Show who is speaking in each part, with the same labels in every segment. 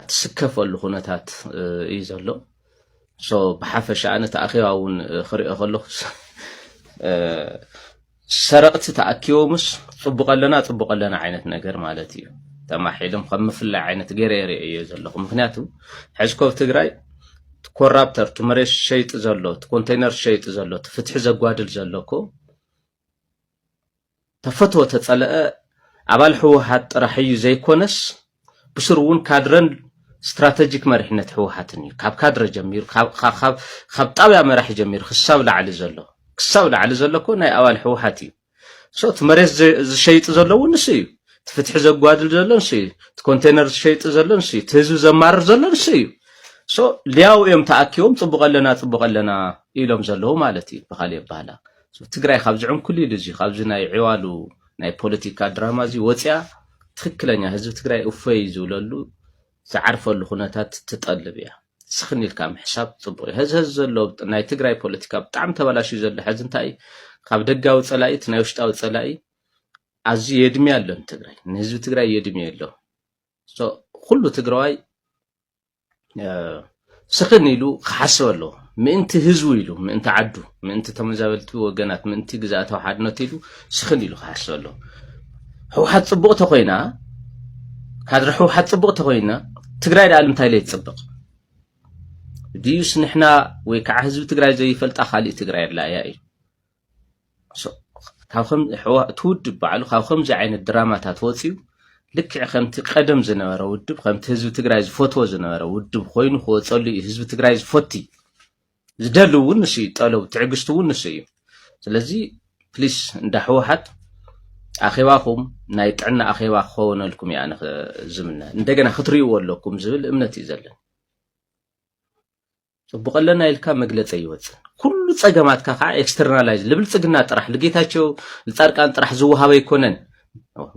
Speaker 1: ትስከፈሉ ኩነታት እዩ ዘሎ ሶ ብሓፈሻ ኣነ ተኣኺባውን ክሪኦ ከለኹ ሰረቕቲ ተኣኪቦምስ ጽቡቐለና ዓይነት ነገር ማለት እዩ ተማሒሎም ከም ምፍላይ ዓይነት ገይረ እየ ዘለኹ ምክንያቱ ሕዝኮብ ትግራይ ኮራፕተር ትመሬት ሸይጥ ዘሎ ኮንቴነር ሸይጥ ዘሎ ትፍትሕ ዘጓድል ዘለኮ ተፈትወ ተጸለአ ኣባል ሕወሓት ጥራሕ እዩ ዘይኮነስ ብስሩ እውን ካድረን ስትራቴጂክ መሪሕነት ሕወሓትን እዩ ካብ ካድረ ጀሚሩ ካብ ጣብያ መራሒ ጀሚሩ ክሳብ ላዕሊ ዘሎ ኮ ናይ ኣባል ሕወሓት እዩ ሶ ትመሬት ዝሸይጥ ዘሎ እውን ንሱ እዩ ትፍትሕ ዘጓድል ዘሎ ንሱ እዩ ኮንቴነር ሸይጥ ዘሎ ንሱ እዩ ህዝቢ ዘማርር ዘሎ ንሱ እዩ ሶ ሊያው እዮም ተኣኪቦም ጽቡቐለና ኢሎም ዘለዉ ማለት እዩ ብኻልእ ኣባህላ ትግራይ ካብ ዝዕንኩል ኢሉ እዚ ካብዚ ናይ ዕዋሉ ናይ ፖለቲካ ድራማ እዚ ወፅያ ትክክለኛ ህዝቢ ትግራይ እፎይ ዝብለሉ ዝዓርፈሉ ኩነታት ትጠልብ እያ ስኽን ኢልካ ምሕሳብ ጽቡቕ ህዝ ዘሎ ናይ ትግራይ ፖለቲካ ብጣዕሚ ተበላሽዩ ዘሎ ሕዚ እንታይ ካብ ደጋዊ ጸላኢት ናይ ውሽጣዊ ጸላኢ ኣዝዩ የድሜ ኣሎ ትግራይ ንህዝቢ ትግራይ የድሜ ኣሎ ሶ ኩሉ ትግራዋይ ስኽን ኢሉ ክሓስብ ኣሎ ምእንቲ ህዝቡ ኢሉ ምእንቲ ዓዱ ምእንቲ ተመዛበልቲ ወገናት ምእንቲ ግዛእታዊ ሓድነት ኢሉ ስኽን ኢሉ ክሓስብ ኣሎ ሕወሓት ጽቡቕቲ ኮይና ካድረ ሕወሓት ጽቡቕቲ ኮይና ትግራይ ዳኣል እንታይ ለይ ትጽብቕ ድዩስ ንሕና ወይ ከዓ ህዝቢ ትግራይ ዘይፈልጣ ካልእ ትግራይ ኣላ እያ እዩ ካብ ከም ትውድብ በዓሉ ካብ ከምዚ ዓይነት ድራማታት ወፂኡ ልክዕ ከምቲ ቀደም ዝነበረ ውድብ ከምቲ ህዝቢ ትግራይ ዝፈትዎ ዝነበረ ውድብ ኮይኑ ክወፀሉ እዩ ህዝቢ ትግራይ ዝፈቲ ዝደል እውን ንሱ እዩ ጠለብ ትዕግስቱ እውን ንሱ እዩ ስለዚ ፕሊስ እንዳ ሕወሓት ኣኼባኹም ናይ ጥዕና ኣኼባ ክኸውነልኩም እያ ዝምነ እንደገና ክትሪእዎ ኣለኩም ዝብል እምነት እዩ ዘለን ጽቡቐለና ኢልካ መግለፂ ይወፅእ ኩሉ ጸገማትካ ከዓ ኤክስተርናላይዝ ልብልጽግና ጥራሕ ለጌታቸው ለጻድቃን ጥራሕ ዝወሃበ ይኮነን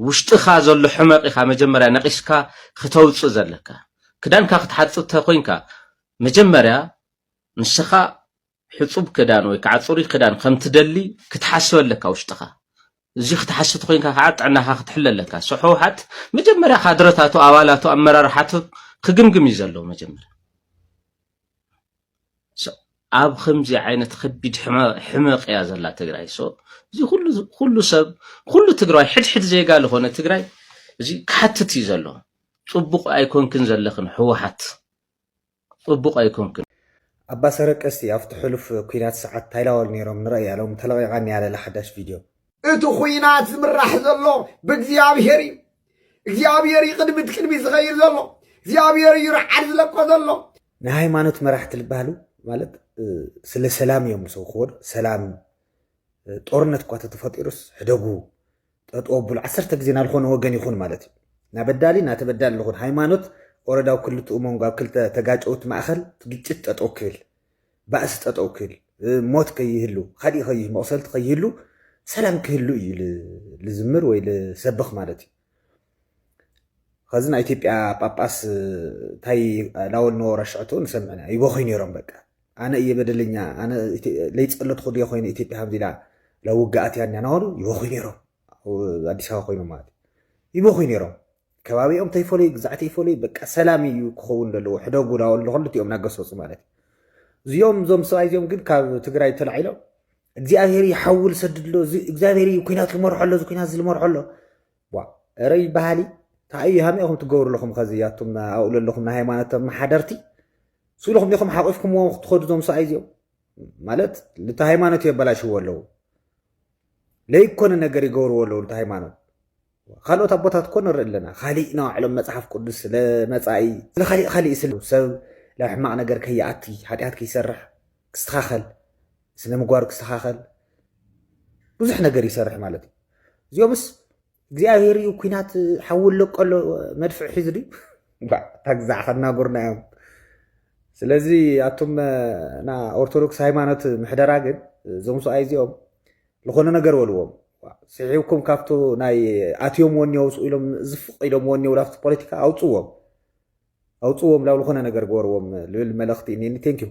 Speaker 1: ውሽጥኻ ዘሎ ሕመቕ ኢኻ መጀመርያ ነቂስካ ክተውፅእ ዘለካ ክዳንካ ክትሓጽብ ተኮይንካ መጀመርያ ንስኻ ሕጹብ ክዳን ወይ ከዓ ጽሩይ ክዳን ከም ትደሊ ክትሓስበለካ ውሽጥኻ እዚ ክትሓስብ ኮይንካ ከዓ ጥዕናኻ ክትሕለለካ ሕወሓት መጀመርያ ካድረታቱ ኣባላቱ ኣመራርሓቱ ክግምግም እዩ ዘለዎ መጀመርያ ኣብ ከምዚ ዓይነት ከቢድ ሕመቕ እያ ዘላ ትግራይ ሶ እዚ ኩሉ ሰብ ኩሉ ትግራይ ሕድሕድ ዜጋ ዝኾነ ትግራይ እዚ ክሓትት እዩ ዘሎ ጽቡቕ ኣይኮንክን ዘለኽን ሕወሓት ጽቡቕ ኣይኮንክን
Speaker 2: ኣባ ሰረቀስቲ ኣብቲ ሕሉፍ ኩናት ሰዓት ታይላወል ነይሮም ንርኢ ያሎም ተለቂቓኒ ያለ ሓዳሽ ቪድዮ
Speaker 3: እቲ ኩናት ዝምራሕ ዘሎ ብእግዚኣብሔር እዩ እግዚኣብሔር ቅድሚት ዝኸይድ ዘሎ እግዚኣብሔር እዩ ርዓድ ዝለቆ ዘሎ
Speaker 2: ንሃይማኖት መራሕቲ ዝበሃሉ ማለት ስለ ሰላም እዮም ዝሰብክዎ ሰላም ጦርነት እኳ ተፈጢሩስ ሕደጉ ጠጦብሉ 10 ግዜ ናልኾነ ወገን ይኹን ማለት እዩ ናበዳሊ ናተበዳሊ ዝኾን ሃይማኖት ወረዳው ክልተ ሞንጎ ኣብ ክልተ ተጋጨውት ማእኸል ግጭት ጠጦ ክብል ባእስ ጠጦ ክብል ሞት ከይህሉ ካዲእ ከይህ መቕሰልቲ ከይህሉ ሰላም ክህሉ እዩ ልዝምር ወይ ልሰብኽ ማለት እዩ ከዚ ናይ ኢትዮጵያ ጳጳስ ታይ ላወል ኖራ ሽዕቱ ንሰምዕና ይቦኺ ነይሮም በቃ ኣነ እየበደለኛ ኣነ ለይጸሎት ኹድ ኮይነ ኢትዮጵያ ሃምዚላ ለውጋኣት ያኛ ናወሉ ይቦኺ ነይሮም ኣዲስ ኣበባ ኮይኖም ማለት ይቦኺ ነይሮም ከባቢኦም ተይፈለይ ግዛዕቲ ይፈለይ በቃ ሰላም እዩ ክኸውን ዘለዎ ሕደጉ ላወሉ ክልቲኦም ናገሰፁ ማለት እዚኦም ዞም ሰብኣይ እዚኦም ግን ካብ ትግራይ ተላዒሎም እግዚአብሔር ይሐውል ሰድድሎ እግዚአብሔር ኩናት ልመርሖሎ ኩናት ዝልመርሖሎ ዋ ረይ ባህሊ ታዩ ሃሚኹም ትገብሩ ለኹም ከዚያቱም ኣውሉ ለኹም ሃይማኖት ማሓደርቲ ስሉኹም ዲኹም ሓቂፍኩም ክትኸዱ ዞም ሰብኣይ እዚኦም ማለት ለቲ ሃይማኖት የበላሽዎ ኣለዉ ለይኮነ ነገር ይገብርዎ ኣለዉ ለቲ ሃይማኖት ካልኦት ኣቦታት ኮን ንርኢ ኣለና ካሊእ ናባዕሎም መፅሓፍ ቅዱስ ለመፃኢ ስለካሊእ ስለ ሰብ ለሕማቕ ነገር ከይኣቲ ሓጢኣት ከይሰርሕ ክስተኻኸል ስነ ምግባር ክስተኻኸል ብዙሕ ነገር ይሰርሕ ማለት እዩ እዚኦምስ እግዚአብሔር ኩናት ሓውል ለቀሎ መድፍዕ ሒዙ ድዩ ታግዛዕ ከናጉርና እዮም ስለዚ ኣቶም ና ኦርቶዶክስ ሃይማኖት ምሕደራ ግን እዞም ሰብኣይ እዚኦም ዝኾነ ነገር በልዎም ስዒብኩም ካብቶ ናይ ኣትዮም ወኒ የውፅኡ ኢሎም ዝፍቕ ኢሎም ወኒ ውላፍቲ ፖለቲካ ኣውፅዎም ላብ ዝኾነ ነገር ገበርዎም ልብል መልእኽቲ እኒኒ ቴንኪዩ